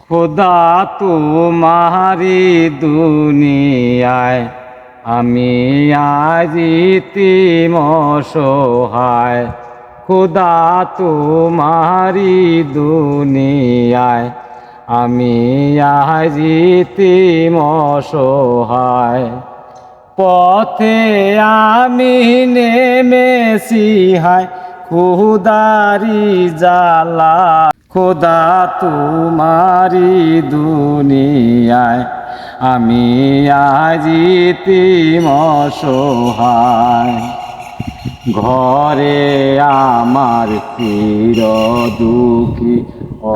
খোদা তোমারি দুনিয়ায় আমি আজ ইতিম অসহায়। খোদা তোমারি দুনিয়ায় আমি আজ ইতিম অসহায়। পথে আমি নেমেছি হায় খোদারি জ্বালা। খোদা তোমারি দুনিয়ায় আমি আজ ইতিম অসহায়। ঘরে আমার চির দুঃখী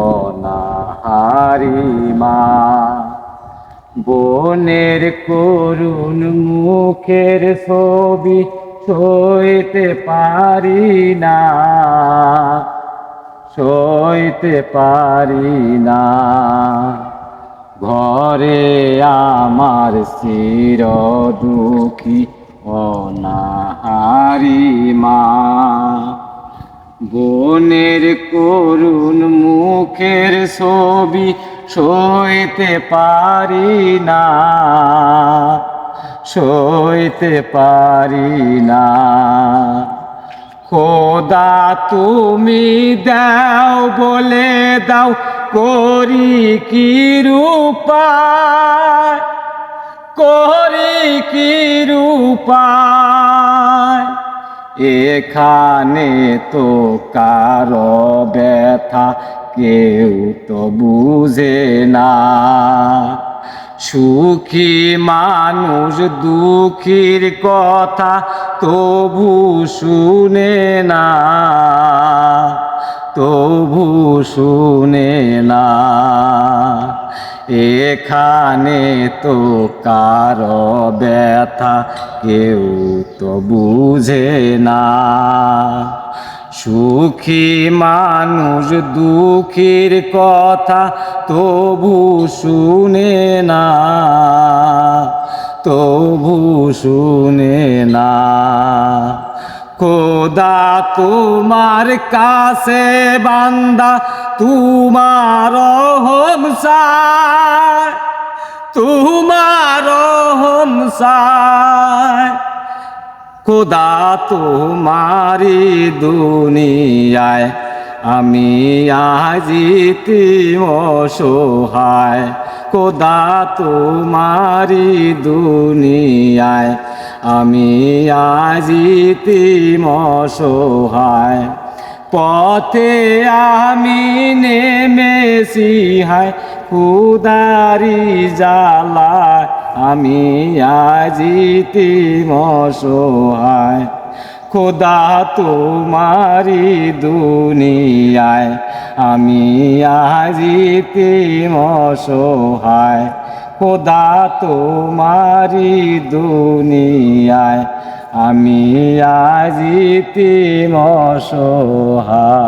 অনাহারি মা, বোনের করুণ মুখের ছবি সইতে পারি না, সইতে পারি না। ঘরে আমার চির দুঃখী অনাহারি মা, বোনের করুণ মুখের ছবি সইতে পারি না, সইতে পারি না। খোদা তুমি দাও বলে দাও করি কি রূপায়, করি কি রূপায়। এখানে তো কারো ব্যথা কেউ তো বুঝে না, সুখী মানুষ দুঃখীর কথা তবু শুনে না, তবু শুনে না। এখানে তো কারো ব্যথা কেউ তো বুঝে না, সুখী মানুষ দুঃখীর কথা তবু শুনে না, তবু শুনে না। খোদা তোমার কাছে বান্দা তোমার রহম চায়, তোমার রহম চায়। খোদা তোমারি দুনিয়ায় আমি আজ ইতিম অসহায়। খোদা তোমারি দুনিয়ায় আমি আজ ইতিম অসহায়। পথে আমি নেমেছি হায় খোদারি জ্বালায় আমি আজ ইতিম অসহায়। খোদা তোমারি দুনিয়ায় আমি আজ ইতিম অসহায়। খোদা তোমারি দুনিয়ায় আমি আজ ইতিম অসহায়।